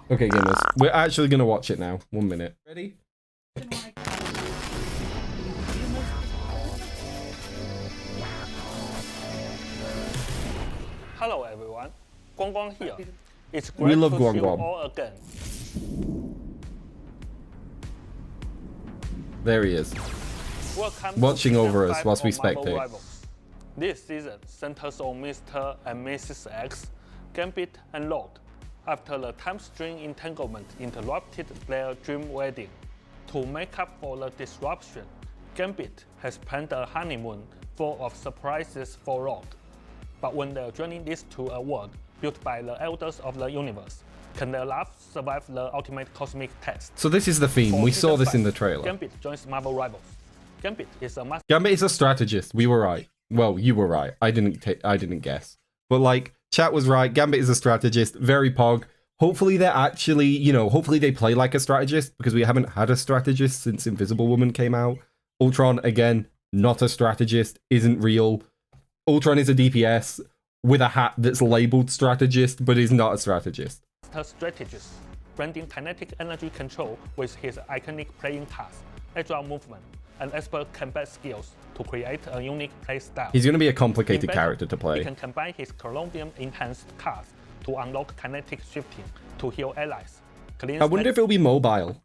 Okay, gamers, we're actually gonna watch it now. 1 minute. Ready? Hello everyone, Guang here. It's We great love to see you Guang. all again. There he is. Welcome Watching to over season us 5 whilst we of Marvel spectate. Rivals. This season centers on Mr. and Mrs. X, Gambit and Lord. After the time string entanglement interrupted their dream wedding. To make up for the disruption, Gambit has planned a honeymoon full of surprises for Lord. But when their journey leads to a world built by the elders of the universe, can their love survive the ultimate cosmic test? So this is the theme. For We saw season this in 5, the trailer. Gambit joins Marvel Rivals. Gambit is a master. Gambit is a strategist. We were right. Well, you were right. I didn't guess. But like, chat was right. Gambit is a strategist. Very pog. Hopefully they're actually, you know, hopefully they play like a strategist, because we haven't had a strategist since Invisible Woman came out. Ultron, again, not a strategist, isn't real. Ultron is a DPS with a hat that's labeled strategist, but is not a strategist. Strategist, blending kinetic energy control with his iconic playing cards, agile movement, and expert combat skills to create a unique playstyle. He's going to be a complicated In battle, character to He play. can combine his Colombian-enhanced cards to unlock kinetic shifting to heal allies. I wonder if it'll be mobile.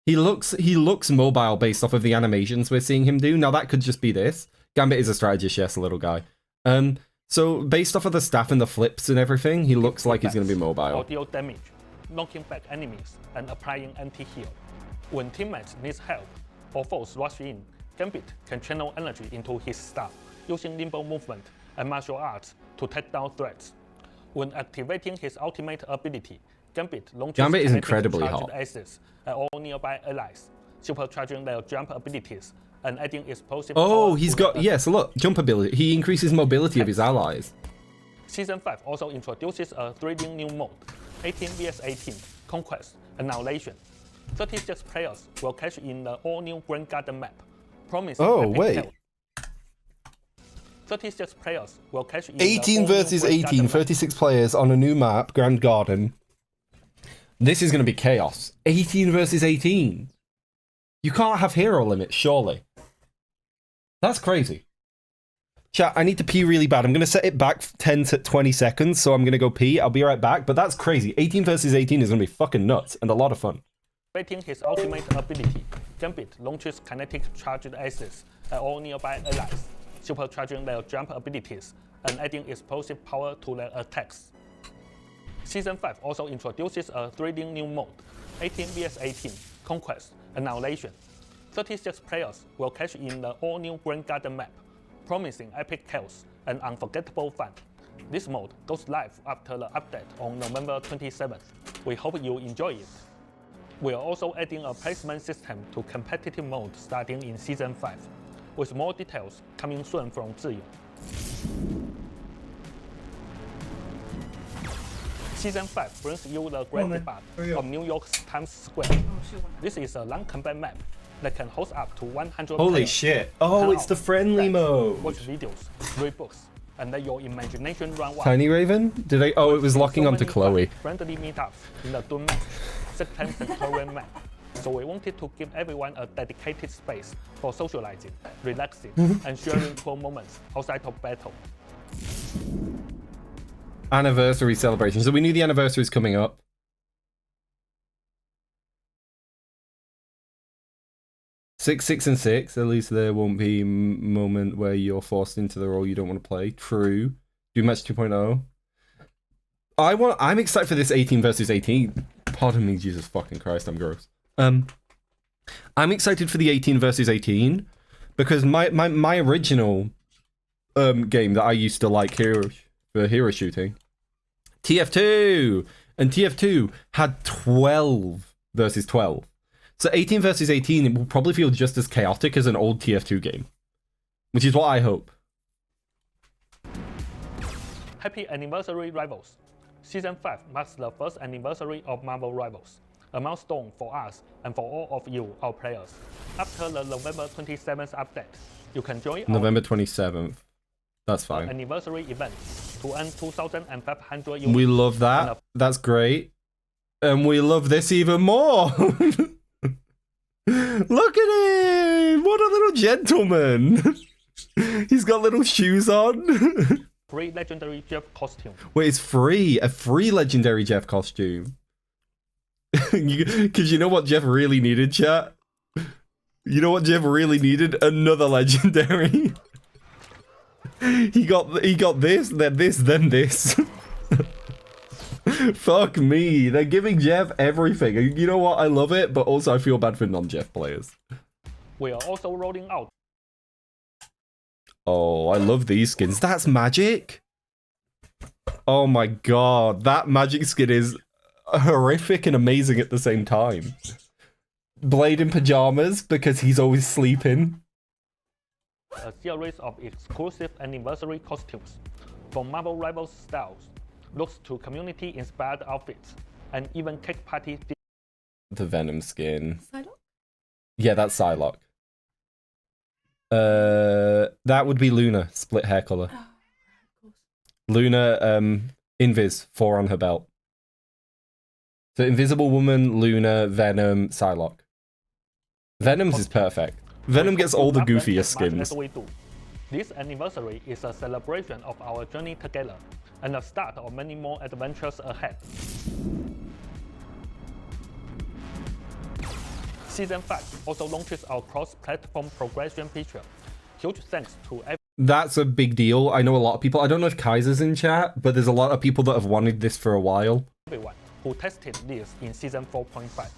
He looks mobile based off of the animations we're seeing him do. Now that could just be this. Gambit is a strategist, yes, little guy. So based off of the staff and the flips and everything, he looks like he's going to be mobile. Or deal damage, knocking back enemies and applying anti-heal. When teammates need help or foes rush in, Gambit can channel energy into his staff, using nimble movement and martial arts to take down threats. When activating his ultimate ability, Gambit launches Gambit is kinetic incredibly charged hot. aces at all nearby allies, supercharging their jump abilities and adding explosive Oh, power he's to got, the yes, look, jump ability. He increases mobility of his allies. Season 5 also introduces a thrilling new mode, 18 vs 18, Conquest, Annihilation. 36 players will catch in the all-new Vanguard map, promising Oh, epic wait. kills. 36 players will catch in 18 the all-new versus Vanguard 18, map. 36 players on a new map, Grand Garden. This is going to be chaos. 18 versus 18. You can't have hero limits, surely. That's crazy. Chat, I need to pee really bad. I'm going to set it back 10 to 20 seconds, so I'm going to go pee. I'll be right back, but that's crazy. 18 versus 18 is going to be fucking nuts and a lot of fun. Activating his ultimate ability, Gambit launches kinetic charged aces at all nearby allies, supercharging their jump abilities and adding explosive power to their attacks. Season 5 also introduces a thrilling new mode, 18 vs 18, Conquest, Annihilation. 36 players will catch in the all-new Vanguard map, promising epic kills and unforgettable fun. This mode goes live after the update on November 27th. We hope you enjoy it. We are also adding a placement system to competitive mode starting in Season 5, with more details coming soon from Ziyong. Season 5 brings you the great debug of New York's Times Square. This is a long combat map that can host up to 100 Holy players. shit. Oh, Turn it's the out, friendly dance, mode. Watch videos, read books, and let your imagination run wild. Tiny Raven? Did I? Oh, it was locking So onto many Chloe. friendly meetups in the Doom map, second Victorian map. So we wanted to give everyone a dedicated space for socializing, relaxing, and sharing cool moments outside of battle. Anniversary celebration. So we knew the anniversary is coming up. 6, 6, and 6. At least there won't be a moment where you're forced into the role you don't want to play. True. Do match 2.0. I'm excited for this 18 versus 18. Pardon me, Jesus fucking Christ, I'm gross. I'm excited for the 18 versus 18 because my original game that I used to like for hero shooting, TF2, and TF2 had 12 versus 12. So 18 versus 18, it will probably feel just as chaotic as an old TF2 game, which is what I hope. Happy anniversary, Rivals! Season 5 marks the first anniversary of Marvel Rivals, a milestone for us and for all of you, our players. After the November 27th update, you can join November 27th. That's our fine. anniversary event to earn 2,500 We units. love that. That's great. And we love this even more. Look at him! What a little gentleman! He's got little shoes on. Free legendary Jeff costume. Wait, it's free. A free legendary Jeff costume. Because you know what Jeff really needed, chat? You know what Jeff really needed? Another legendary. He got this, then this, then this. Fuck me. They're giving Jeff everything. You know what? I love it, but also I feel bad for non-Jeff players. We are also rolling out. Oh, I love these skins. That's magic. Oh my god. That magic skin is horrific and amazing at the same time. Blade in pajamas because he's always sleeping. A series of exclusive anniversary costumes, from Marvel Rivals styles, looks to community-inspired outfits, and even cake party. The Venom skin. Psylocke? Yeah, that's Psylocke. That would be Luna, split hair color. Oh, right, of course. Luna, Invis, 4 on her belt. So Invisible Woman, Luna, Venom, Psylocke. Venom's is perfect. Venom gets all the goofiest skins. This anniversary is a celebration of our journey together, and the start of many more adventures ahead. Season 5 also launches our cross-platform progression feature. Huge thanks to That's a big deal. I know a lot of people. I don't know if Kaiser's in chat, but there's a lot of people that have wanted this for a while. everyone who tested this in Season 4.5.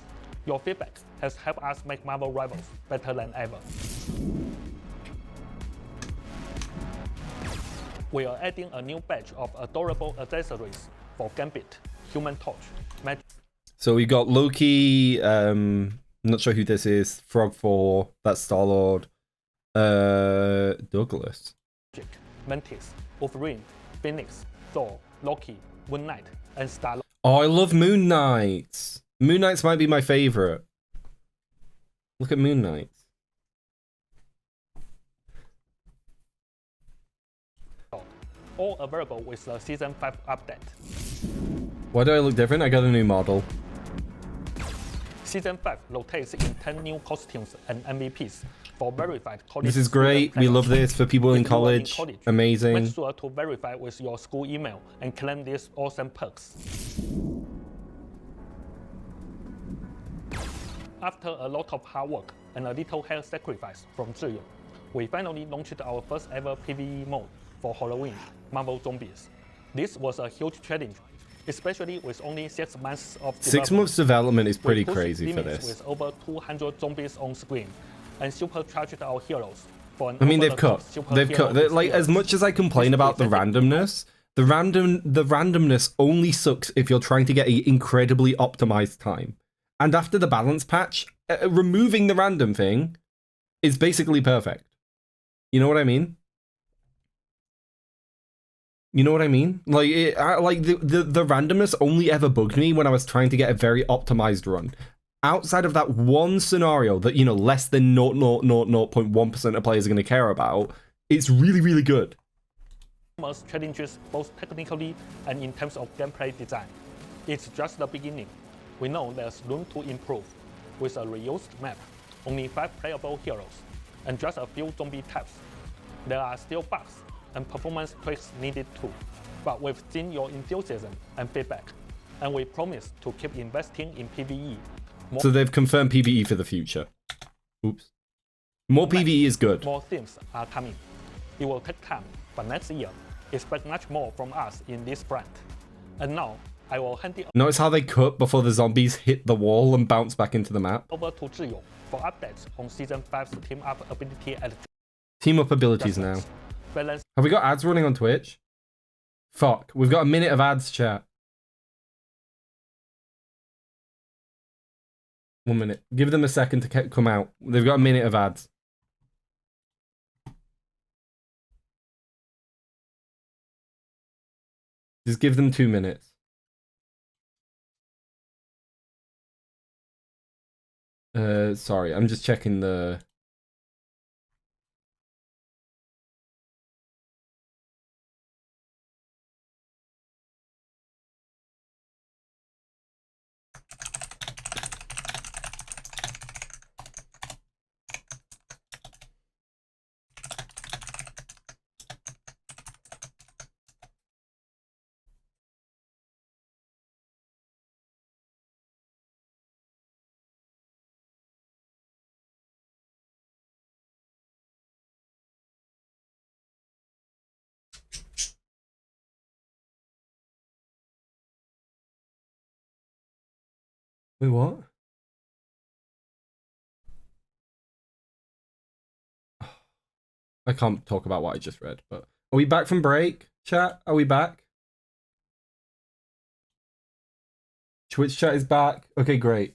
Your feedback has helped us make Marvel Rivals better than ever. We are adding a new batch of adorable accessories for Gambit, Human Torch, Magic. So we got Loki, not sure who this is, Frog 4, that's Star-Lord, Douglas. Mantis, Wolverine, Phoenix, Thor, Loki, Moon Knight, and Star-Lord. Oh, I love Moon Knight. Moon Knight's might be my favorite. Look at Moon Knight. All available with the Season 5 update. Why do I look different? I got a new model. Season 5 rotates in 10 new costumes and MVPs for verified college. This is great. We love this for people in college. Amazing. Make sure to verify with your school email and claim these awesome perks. After a lot of hard work and a little health sacrifice from Zhiyu, we finally launched our first ever PvE mode for Halloween, Marvel Zombies. This was a huge challenge, especially with only 6 months of development. 6 months development is pretty We pushed crazy for limits this. With over 200 zombies on screen, and supercharged our heroes for an I mean, they've over-the-top cut. superhero Like, as much as I complain about the randomness, the randomness only sucks if you're trying to get an incredibly optimized time. And after the balance patch, removing the random thing is basically perfect. You know what I mean? You know what I mean? Like, the randomness only ever bugged me when I was trying to get a very optimized run. Outside of that one scenario that, you know, less than 0.1% of players are going to care about, it's really, really good. Challenges both technically and in terms of gameplay design. It's just the beginning. We know there's room to improve. With a reused map, only 5 playable heroes, and just a few zombie types. There are still bugs and performance tweaks needed too, but we've seen your enthusiasm and feedback, and we promise to keep investing in PvE. So they've confirmed PvE for the future. Oops. More PvE is good. More themes are coming. It will take time, but next year, expect much more from us in this front. And now, I will hand it Notice how they cut before the zombies hit the wall and bounce back into the map? over to Zhiyu for updates on Season 5's team up ability at Team up abilities now. balance. Have we got ads running on Twitch? Fuck. We've got a minute of ads, chat. 1 minute. Give them a second to come out. They've got a minute of ads. Just give them 2 minutes. Sorry, I'm just checking the... Wait, what? I can't talk about what I just read, but are we back from break, chat? Are we back? Twitch chat is back. Okay, great.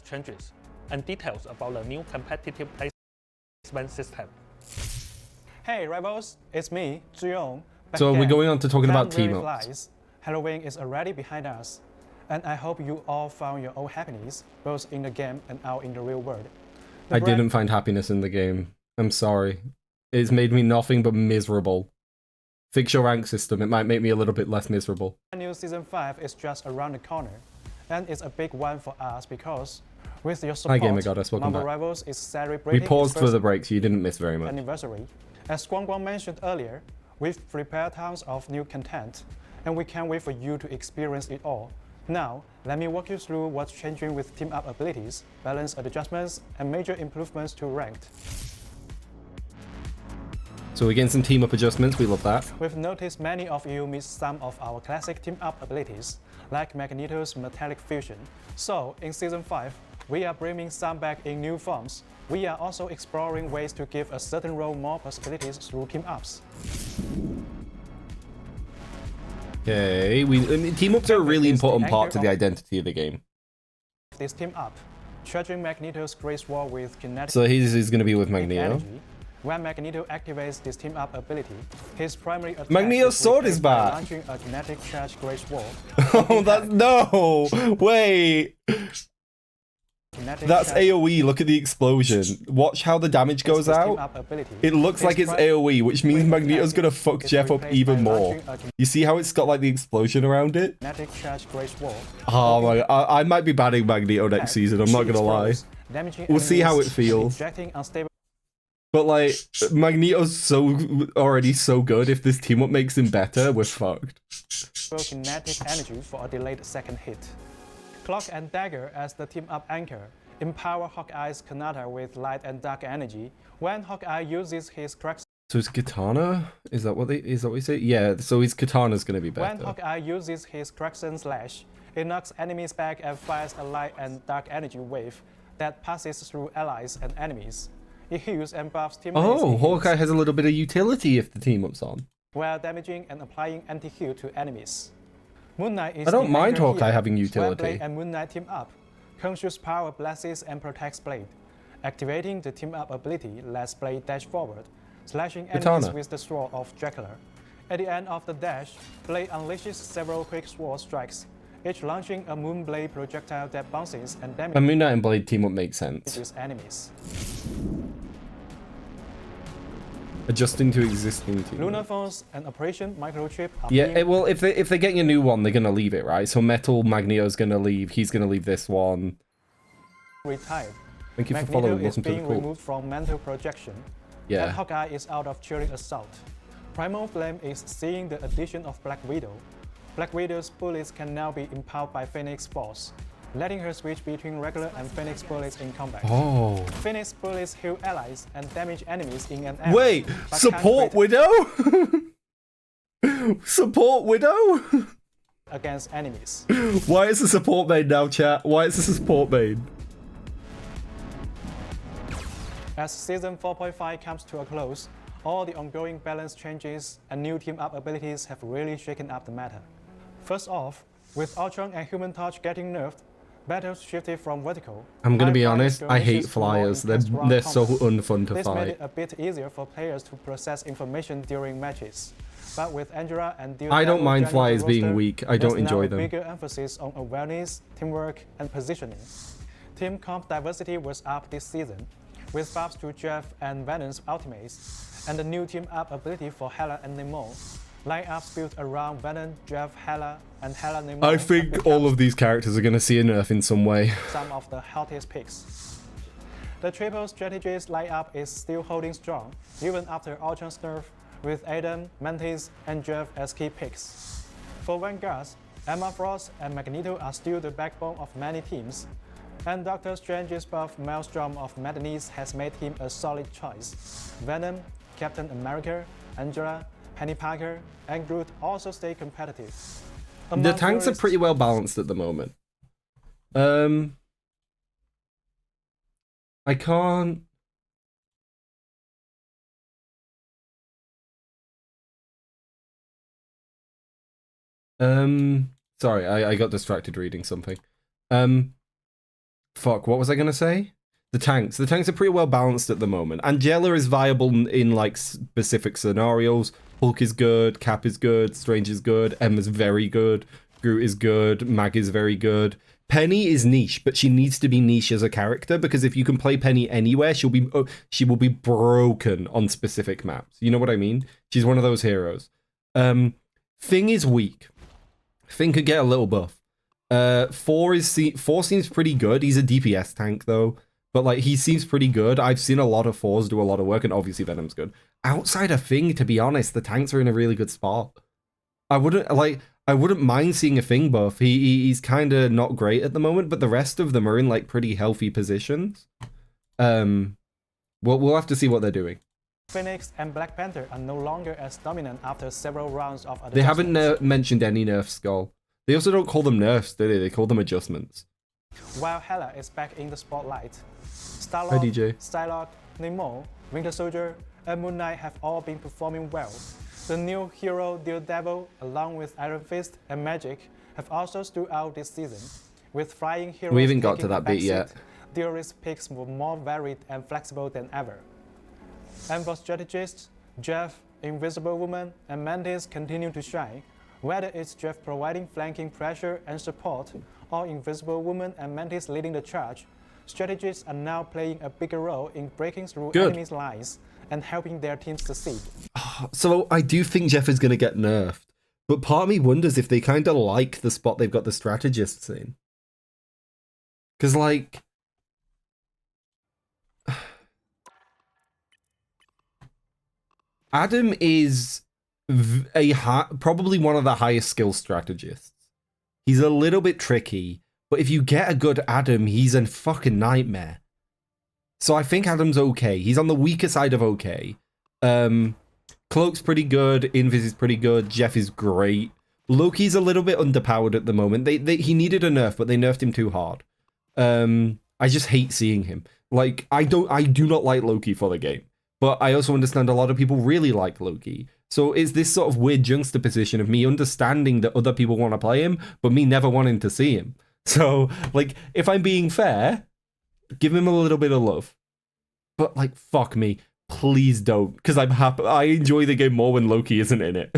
Changes and details about the new competitive placement system. Hey Rebels, it's me, Zhiyong. So we're going on to talking about team ups. Halloween is already behind us, and I hope you all found your own happiness, both in the game and out in the real world. I didn't find happiness in the game. I'm sorry. It's made me nothing but miserable. Fix your rank system. It might make me a little bit less miserable. New Season 5 is just around the corner, and it's a big one for us because with your support, Hi Gamer Goddess, welcome Marvel back. Rivals is celebrating We paused its for first the break, so you didn't miss very much. anniversary. As Guang Guang mentioned earlier, we've prepared tons of new content, and we can't wait for you to experience it all. Now, let me walk you through what's changing with team-up abilities, balance adjustments, and major improvements to ranked. So we're getting some team-up adjustments, we love that. We've noticed many of you missed some of our classic team-up abilities, like Magneto's Metallic Fusion. So, in Season 5, we are bringing some back in new forms. We are also exploring ways to give a certain role more possibilities through team-ups. Okay, team-ups are a really important part to the identity of the game. This team-up, charging Magneto's Great Sword with kinetic So he's going to be with Magneto. energy. When Magneto activates this team-up ability, his primary attack Magneto's sword is replaced by back! launching a kinetic charge Great Sword. Oh, that's... No! Wait! Kinetic That's charge AoE, look at the explosion. Watch how the damage goes this out. team-up ability. It looks like it's AoE, which means Magneto's gonna fuck is Jeff up replaced even by more. launching a You see how it's got like the explosion around it? kinetic charge Great Sword. Oh my, I might be banning Magneto next season, I'm not gonna lie. We'll see how it feels. Injecting unstable But like, Magneto's already so good, if this team up makes him better, we're fucked. kinetic energy for a delayed second hit. Cloak and Dagger as the team-up anchor empower Hawkeye's Kanata with light and dark energy. When Hawkeye uses his crack So his katana? Is that what we say? Yeah, so his katana's gonna be When better. Hawkeye uses his Kraxon Slash, it knocks enemies back and fires a light and dark energy wave that passes through allies and enemies. It heals and buffs teammates Oh, Hawkeye has a little bit of utility if the team up's on. while damaging and applying anti-heal to enemies. Moon Knight is I don't the mind anchor Hawkeye here. having When utility. Blade and Moon Knight team up, Conscious Power blesses and protects Blade. Activating the team-up ability lets Blade dash forward, slashing enemies Katana. with the Sword of Dracula. At the end of the dash, Blade unleashes several quick sword strikes, each launching a Moonblade projectile that bounces and A damages Moon Knight and Blade team up makes sense. enemies. Adjusting to existing team. Lunar Phones and Operation Microchip are Yeah, being well, if they're getting a new one, they're gonna leave it, right? So Metal Magneto's gonna leave. He's gonna leave this one. retired. Thank you for Magneto following. is Welcome to the being call. removed from mental projection, and Yeah. Hawkeye is out of Chilling Assault. Primal Flame is seeing the addition of Black Widow. Black Widow's bullets can now be empowered by Phoenix Force, letting her switch between regular and Phoenix bullets in combat. Oh. Phoenix bullets heal allies and damage enemies in an hour. Wait, but support can't Widow? Support Widow? against enemies. Why is the support main now, chat? Why is this a support main? As Season 4.5 comes to a close, all the ongoing balance changes and new team-up abilities have really shaken up the meta. First off, with Ultron and Human Torch getting nerfed, battles shifted from vertical. I'm gonna be high-flying honest, I hate skirmishes to more flyers. They're intense ground so combat. unfun to This made fight. it a bit easier for players to process information during matches. But with Angela and Dude I don't Devil mind joining the flyers being roster, weak. I don't there's enjoy now a them. bigger emphasis on awareness, teamwork, and positioning. Team comp diversity was up this season, with buffs to Jeff and Venom's ultimates, and the new team-up ability for Hela and Namor. Lineups built around Venom, Jeff, Hela, and Hela Namor. I think all of these characters are gonna see a nerf in some way. Some of the healthiest picks. The triple strategist lineup is still holding strong, even after Ultron's nerf, with Adam, Mantis, and Jeff as key picks. For Vanguard, Emma Frost and Magneto are still the backbone of many teams, and Doctor Strange's buff Maelstrom of Madness has made him a solid choice. Venom, Captain America, Angela, Penny Parker, and Groot also stay competitive. The Among tanks are theorists, pretty well balanced at the moment. I can't. Sorry, I got distracted reading something. Fuck, what was I gonna say? The tanks are pretty well balanced at the moment. Angela is viable in like specific scenarios. Hulk is good, Cap is good, Strange is good, Emma's very good, Groot is good, Mag is very good. Penny is niche, but she needs to be niche as a character, because if you can play Penny anywhere, she will be broken on specific maps. You know what I mean? She's one of those heroes. Thing is weak. Thing could get a little buff. 4 seems pretty good. He's a DPS tank though, but like he seems pretty good. I've seen a lot of 4s do a lot of work, and obviously Venom's good. Outside of Thing, to be honest, the tanks are in a really good spot. I wouldn't mind seeing a Thing buff. He's kind of not great at the moment, but the rest of them are in like pretty healthy positions. We'll have to see what they're doing. Phoenix and Black Panther are no longer as dominant after several rounds of adjustments. They haven't mentioned any nerfs, Skull. They also don't call them nerfs, do they? They call them adjustments. While Hela is back in the spotlight, Hi, Star-Lord, DJ. Psylocke, Namor, Winter Soldier, and Moon Knight have all been performing well. The new hero Daredevil, along with Iron Fist and Magic, have also stood out this season. With flying heroes We haven't got taking to that a bit backseat, yet. Theorist picks were more varied and flexible than ever. And for strategists, Jeff, Invisible Woman, and Mantis continue to shine. Whether it's Jeff providing flanking pressure and support, or Invisible Woman and Mantis leading the charge, strategists are now playing a bigger role in breaking through enemies' lines and helping their teams succeed. So I do think Jeff is going to get nerfed, but part of me wonders if they kind of like the spot they've got the strategists in. Because, like... Adam is probably one of the highest skill strategists. He's a little bit tricky, but if you get a good Adam, he's a fucking nightmare. So I think Adam's okay. He's on the weaker side of okay. Cloak's pretty good. Invis is pretty good. Jeff is great. Loki's a little bit underpowered at the moment. He needed a nerf, but they nerfed him too hard. I just hate seeing him. Like, I do not like Loki for the game. But I also understand a lot of people really like Loki. So it's this sort of weird juxtaposition of me understanding that other people want to play him, but me never wanting to see him. So, like, if I'm being fair, give him a little bit of love. But, like, fuck me. Please don't. Because I'm happy. I enjoy the game more when Loki isn't in it.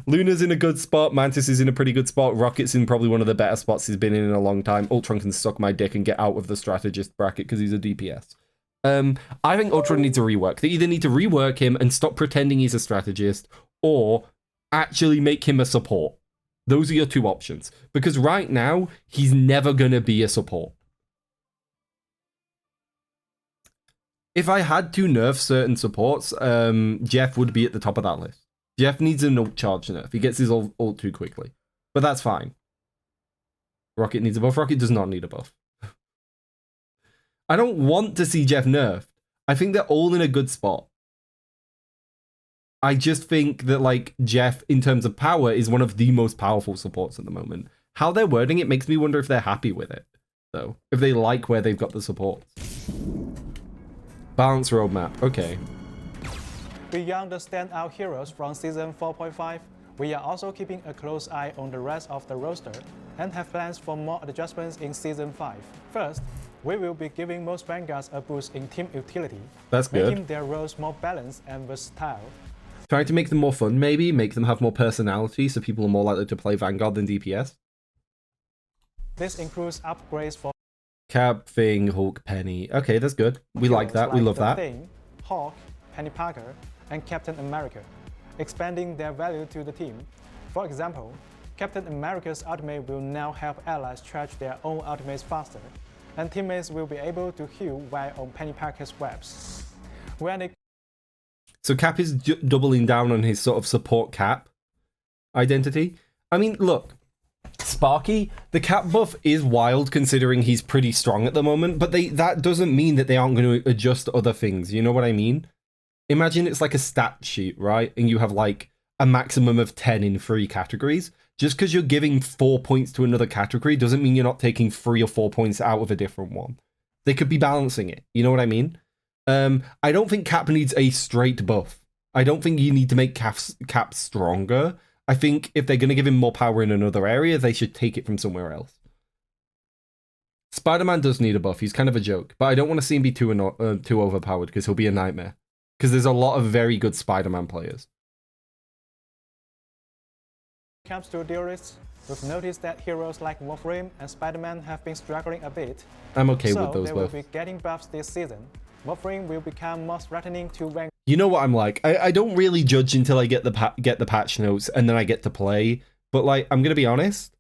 Luna's in a good spot. Mantis is in a pretty good spot. Rocket's in probably one of the better spots he's been in a long time. Ultron can suck my dick and get out of the strategist bracket because he's a DPS. I think Ultron needs a rework. They either need to rework him and stop pretending he's a strategist, or actually make him a support. Those are your two options. Because right now, he's never going to be a support. If I had to nerf certain supports, Jeff would be at the top of that list. Jeff needs an ult charge nerf. He gets his ult too quickly. But that's fine. Rocket needs a buff. Rocket does not need a buff. I don't want to see Jeff nerfed. I think they're all in a good spot. I just think that, like, Jeff, in terms of power, is one of the most powerful supports at the moment. How they're wording it makes me wonder if they're happy with it, though. If they like where they've got the supports. Balance roadmap. Okay. Beyond the standout heroes from Season 4.5, we are also keeping a close eye on the rest of the roster and have plans for more adjustments in Season 5. First, we will be giving most Vanguards a boost in team utility, That's good. making their roles more balanced and versatile. Trying to make them more fun, maybe? Make them have more personality so people are more likely to play Vanguard than DPS? This includes upgrades for Cap, Thing, Hulk, Penny. Okay, that's good. We like that. We love the that. Thing, Hawk, Penny Parker, and Captain America, expanding their value to the team. For example, Captain America's ultimate will now help allies charge their own ultimates faster, and teammates will be able to heal while on Penny Parker's webs. So Cap is doubling down on his sort of support Cap identity. I mean, look, Sparky, the Cap buff is wild considering he's pretty strong at the moment, but that doesn't mean that they aren't going to adjust other things. You know what I mean? Imagine it's like a stat sheet, right? And you have like a maximum of 10 in 3 categories. Just because you're giving 4 points to another category doesn't mean you're not taking 3 or 4 points out of a different one. They could be balancing it. You know what I mean? I don't think Cap needs a straight buff. I don't think you need to make Cap stronger. I think if they're going to give him more power in another area, they should take it from somewhere else. Spider-Man does need a buff. He's kind of a joke. But I don't want to see him be too overpowered because he'll be a nightmare. Because there's a lot of very good Spider-Man players. When it comes to duelists, we've noticed that heroes like Wolverine and Spider-Man have been struggling a bit. I'm okay with those So they will buffs. be getting buffs this season. Wolverine will become more threatening to Vanguard. You know what I'm like? I don't really judge until I get the patch notes and then I get to play. But like, I'm gonna be honest,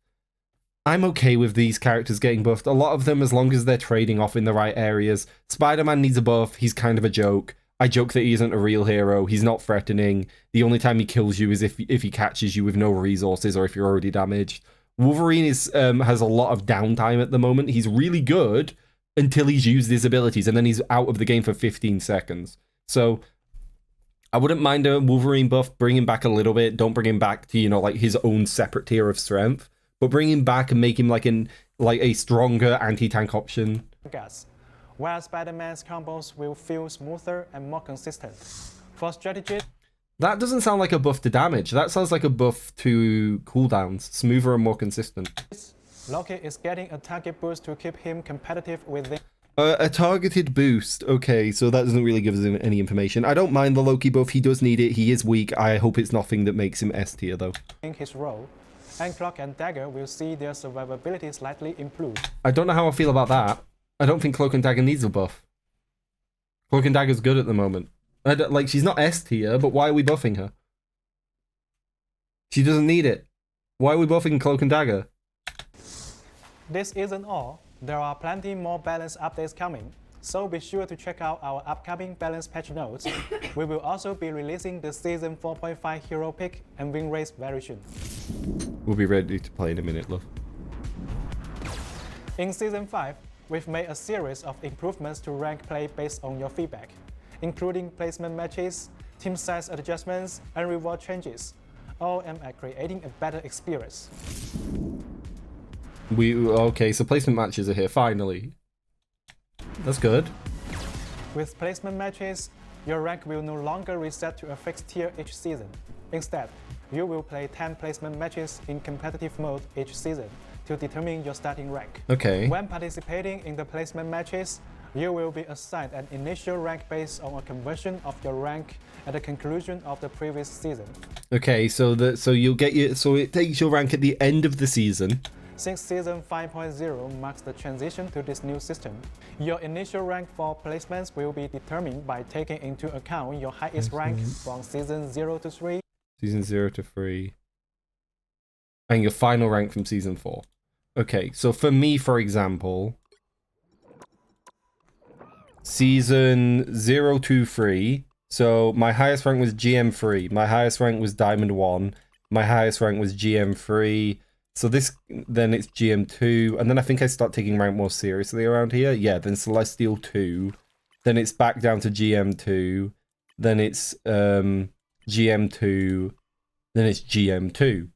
I'm okay with these characters getting buffed. A lot of them, as long as they're trading off in the right areas. Spider-Man needs a buff. He's kind of a joke. I joke that he isn't a real hero. He's not threatening. The only time he kills you is if he catches you with no resources or if you're already damaged. Wolverine has a lot of downtime at the moment. He's really good until he's used his abilities, and then he's out of the game for 15 seconds. So I wouldn't mind a Wolverine buff. Bring him back a little bit. Don't bring him back to, you know, like his own separate tier of strength, but bring him back and make him like a stronger anti-tank option. While Spider-Man's combos will feel smoother and more consistent. For Strategist, that doesn't sound like a buff to damage. That sounds like a buff to cooldowns, smoother and more consistent. Loki is getting a target boost to keep him competitive within a targeted boost. Okay, so that doesn't really give us any information. I don't mind the Loki buff. He does need it. He is weak. I hope it's nothing that makes him S tier though. his role. And Cloak and Dagger will see their survivability slightly improve. I don't know how I feel about that. I don't think Cloak and Dagger needs a buff. Cloak and Dagger's good at the moment. Like, she's not S tier, but why are we buffing her? She doesn't need it. Why are we buffing Cloak and Dagger? This isn't all. There are plenty more balance updates coming, so be sure to check out our upcoming balance patch notes. We will also be releasing the Season 4.5 hero pick and win rates very soon. We'll be ready to play in a minute, love. In Season 5, we've made a series of improvements to rank play based on your feedback, including placement matches, team size adjustments, and reward changes, all aimed at creating a better experience. Okay, so placement matches are here, finally. That's good. With placement matches, your rank will no longer reset to a fixed tier each season. Instead, you will play 10 placement matches in competitive mode each season to determine your starting rank. Okay. When participating in the placement matches, you will be assigned an initial rank based on a conversion of your rank at the conclusion of the previous season. Okay, so it takes your rank at the end of the season. Since Season 5.0 marks the transition to this new system, your initial rank for placements will be determined by taking into account your highest rank from Season 0 to 3. Season 0 to 3. And your final rank from Season 4. Okay, so for me, for example, Season 0 to 3, so my highest rank was GM3, my highest rank was Diamond 1, my highest rank was GM3, so then it's GM2, and then I think I start taking rank more seriously around here. Yeah, then Celestial 2, then it's back down to GM2, then it's GM2, then it's GM2.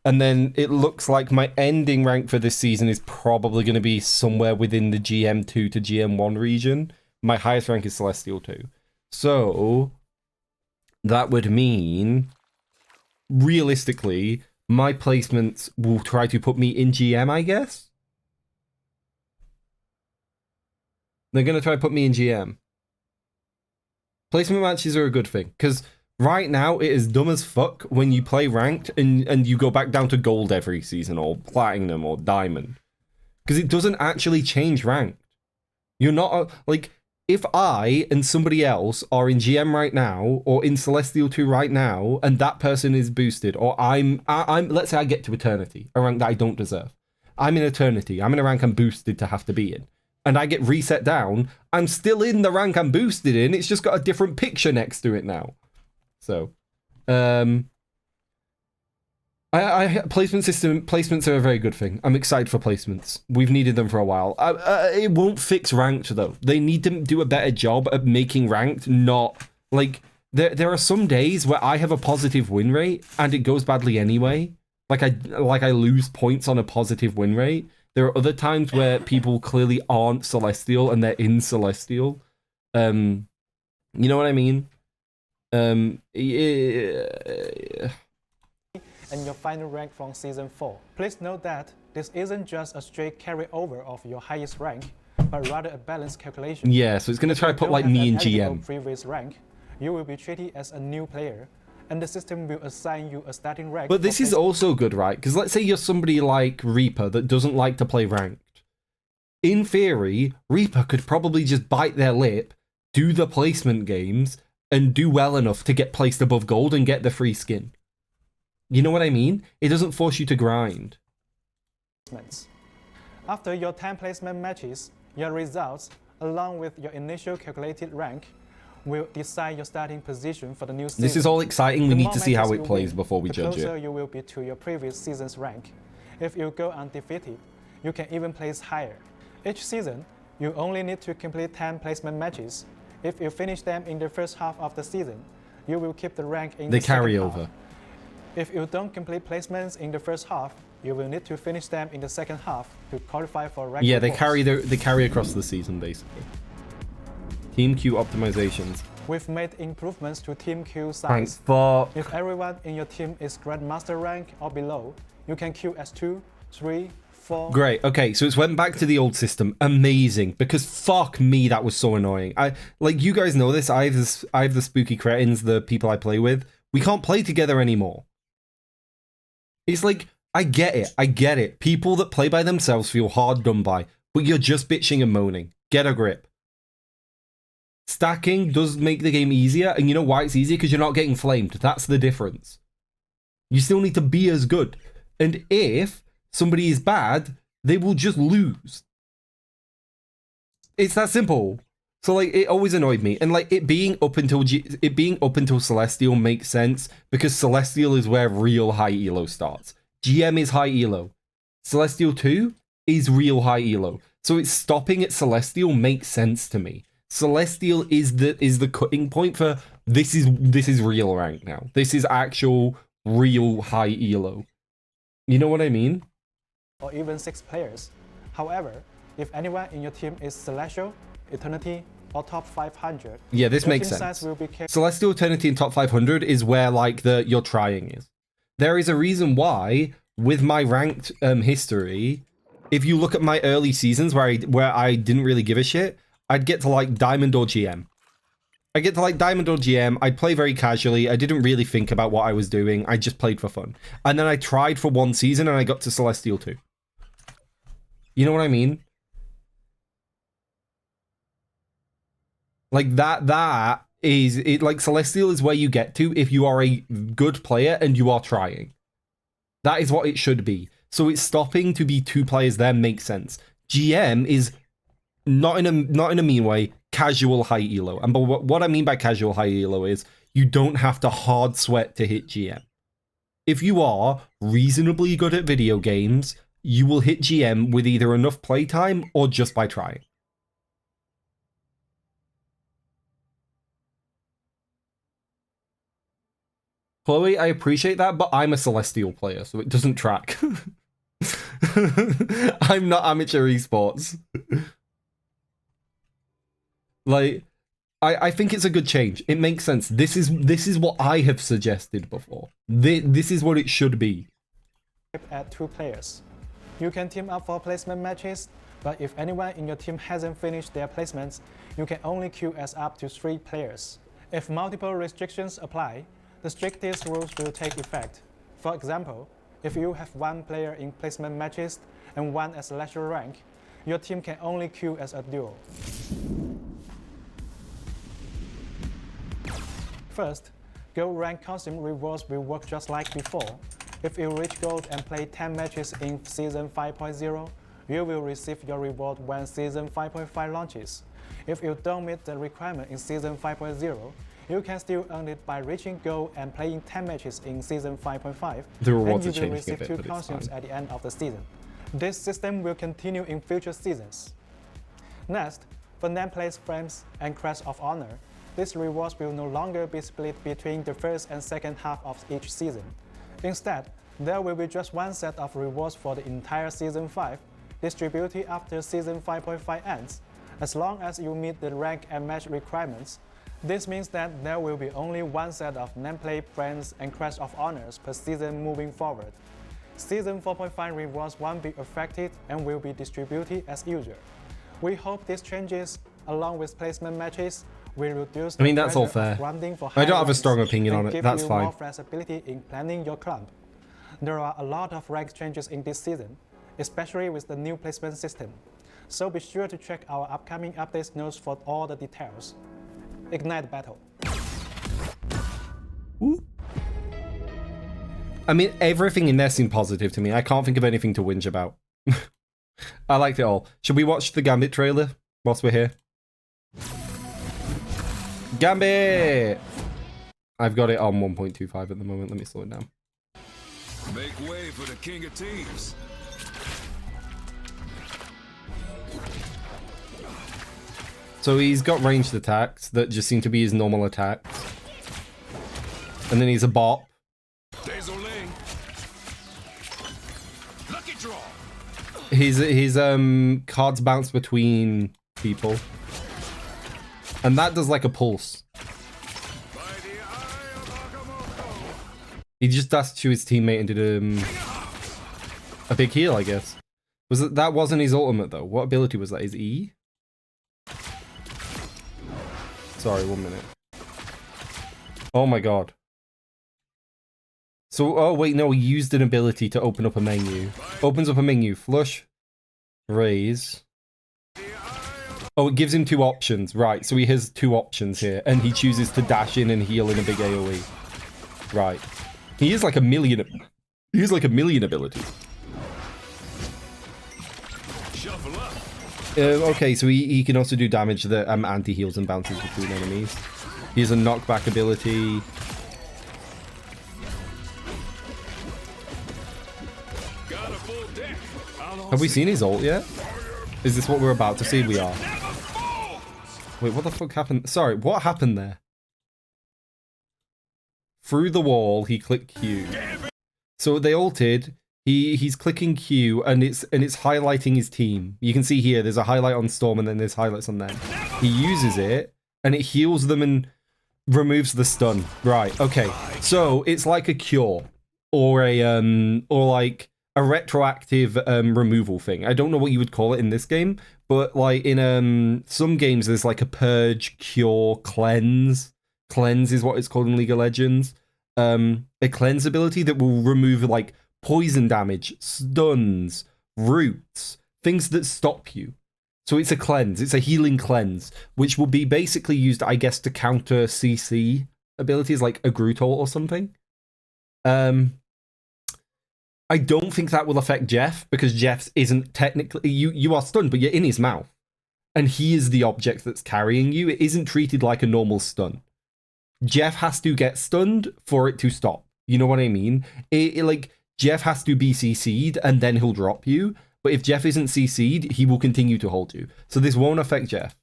And then it looks like my ending rank for this season is probably going to be somewhere within the GM2 to GM1 region. My highest rank is Celestial 2. So that would mean, realistically, my placements will try to put me in GM, I guess? They're going to try to put me in GM. Placement matches are a good thing, because right now it is dumb as fuck when you play ranked and you go back down to gold every season, or platinum, or diamond. Because it doesn't actually change ranked. You're not, like, if I and somebody else are in GM right now, or in Celestial 2 right now, and that person is boosted, or I'm let's say I get to Eternity, a rank that I don't deserve. I'm in Eternity, I'm in a rank I'm boosted to have to be in, and I get reset down, I'm still in the rank I'm boosted in, it's just got a different picture next to it now. So, placements are a very good thing. I'm excited for placements. We've needed them for a while. It won't fix ranked though. They need to do a better job at making ranked not like there are some days where I have a positive win rate and it goes badly anyway. like I lose points on a positive win rate. There are other times where people clearly aren't Celestial and they're in Celestial. You know what I mean? Yeah. And your final rank from Season 4. Please note that this isn't just a straight carryover of your highest rank, but rather a balanced calculation. Yeah, so it's going to try to put like me in GM. Previous rank, you will be treated as a new player, and the system will assign you a starting rank. But this is also good, right? Because let's say you're somebody like Reaper that doesn't like to play ranked. In theory, Reaper could probably just bite their lip, do the placement games, and do well enough to get placed above gold and get the free skin. You know what I mean? It doesn't force you to grind. After your 10 placement matches, your results, along with your initial calculated rank, will decide your starting position for the new season. This is all exciting. We need to see how it plays before we judge it. The closer it. you will be to your previous season's rank. If you go undefeated, you can even place higher. Each season, you only need to complete 10 placement matches. If you finish them in the first half of the season, you will keep the rank in the second half. If you don't complete placements in the first half, you will need to finish them in the second half to qualify for rank. Yeah, they carry across the season basically. Team queue optimizations. We've made improvements to team queue size. Thanks for... If everyone in your team is Grandmaster rank or below, you can queue as 2, 3, 4. Great. Okay, so it's went back to the old system. Amazing, because fuck me, that was so annoying. Like you guys know this. I have the spooky cretins, the people I play with. We can't play together anymore. It's like, I get it. People that play by themselves feel hard done by, but you're just bitching and moaning. Get a grip. Stacking does make the game easier, and you know why it's easier? Because you're not getting flamed. That's the difference. You still need to be as good. And if somebody is bad, they will just lose. It's that simple. So like, it always annoyed me, and like it being up until Celestial makes sense because Celestial is where real high elo starts. GM is high elo. Celestial 2 is real high elo. So it's stopping at Celestial makes sense to me. Celestial is the cutting point for this is real rank now. This is actual real high elo. You know what I mean? Or even 6 players. However, if anyone in your team is Celestial, Eternity, or top 500, yeah, this makes sense. Celestial, Eternity, and top 500 is where like your trying is. There is a reason why with my ranked history, if you look at my early seasons where I didn't really give a shit, I'd get to like Diamond or GM. I'd play very casually. I didn't really think about what I was doing. I just played for fun. And then I tried for one season and I got to Celestial 2. You know what I mean? Like that is it. Like Celestial is where you get to if you are a good player and you are trying. That is what it should be. So it's stopping to be 2 players there makes sense. GM is not in a mean way, casual high elo. And but what I mean by casual high elo is you don't have to hard sweat to hit GM. If you are reasonably good at video games, you will hit GM with either enough playtime or just by trying. Chloe, I appreciate that, but I'm a Celestial player, so it doesn't track. I'm not amateur esports. Like, I think it's a good change. It makes sense. This is what I have suggested before. This is what it should be. At 2 players. You can team up for placement matches, but if anyone in your team hasn't finished their placements, you can only queue as up to 3 players. If multiple restrictions apply, the strictest rules will take effect. For example, if you have 1 player in placement matches and 1 as Celestial rank, your team can only queue as a duo. First, gold rank costume rewards will work just like before. If you reach gold and play 10 matches in Season 5.0, you will receive your reward when Season 5.5 launches. If you don't meet the requirement in Season 5.0, you can still earn it by reaching gold and playing 10 matches in Season 5.5, the rewards and you will receive receive 2 costumes at the end of the season. This system will continue in future seasons. Next, for nameplates, frames, and Crest of Honor, these rewards will no longer be split between the first and second half of each season. Instead, There will be just one set of rewards for the entire Season 5, distributed after Season 5.5 ends, as long as you meet the rank and match requirements. This means that there will be only one set of nameplate, brands, and Crash of Honors per season moving forward. Season 4.5 rewards won't be affected and will be distributed as usual. We hope these changes, along with placement matches, will reduce the that's all pressure of fair. grinding for I high don't have a ranks strong opinion on and it. give That's you fine. more flexibility in planning your club. There are a lot of rank changes in this season, especially with the new placement system. So be sure to check our upcoming updates notes for all the details. Ignite battle. Ooh. I mean, everything in there seemed positive to me. I can't think of anything to whinge about. I liked it all. Should we watch the Gambit trailer whilst we're here? Gambit! I've got it on 1.25 at the moment. Let me slow it down. Make way for the king of teams. So he's got ranged attacks that just seem to be his normal attacks. And then he's a bot. Désolé. Lucky draw. His cards bounce between people. And that does like a pulse. By the eye of Agamotto. He just dashed to his teammate and did a big heal, I guess. That wasn't his ultimate though. What ability was that? His E? Sorry, 1 minute. Oh my god. So, oh wait, no, he used an ability to open up a menu. Opens up a menu. Flush. Raise. Oh, it gives him 2 options. Right, so he has 2 options here. And he chooses to dash in and heal in a big AoE. Right. He is like a million... He has like a million abilities. Shuffle up. Okay, so he can also do damage that anti-heals and bounces between enemies. He has a knockback ability. Got a full deck. Have we seen his ult yet? Is this what we're about to see? We are. Wait, what the fuck happened? Sorry, what happened there? Through the wall, he clicked Q. So they ulted. He's clicking Q and it's highlighting his team. You can see here there's a highlight on Storm and then there's highlights on them. He uses it and it heals them and removes the stun. Right, okay. So it's like a cure or like a retroactive removal thing. I don't know what you would call it in this game, but like in some games there's like a purge, cure, cleanse. Cleanse is what it's called in League of Legends. A cleanse ability that will remove like poison damage, stuns, roots, things that stop you. So it's a cleanse. It's a healing cleanse, which will be basically used, I guess, to counter CC abilities like a Groot ult or something. I don't think that will affect Jeff because Jeff's isn't technically... You are stunned, but you're in his mouth. And he is the object that's carrying you. It isn't treated like a normal stun. Jeff has to get stunned for it to stop. You know what I mean? Like... Jeff has to be CC'd and then he'll drop you. But if Jeff isn't CC'd, he will continue to hold you. So this won't affect Jeff.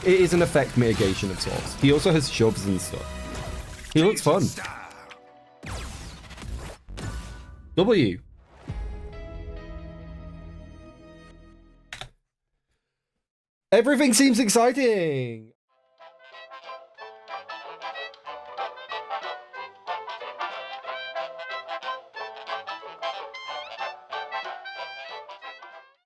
It is an effect mitigation of sorts. He also has shoves and stuff. He looks fun. W. Everything seems exciting.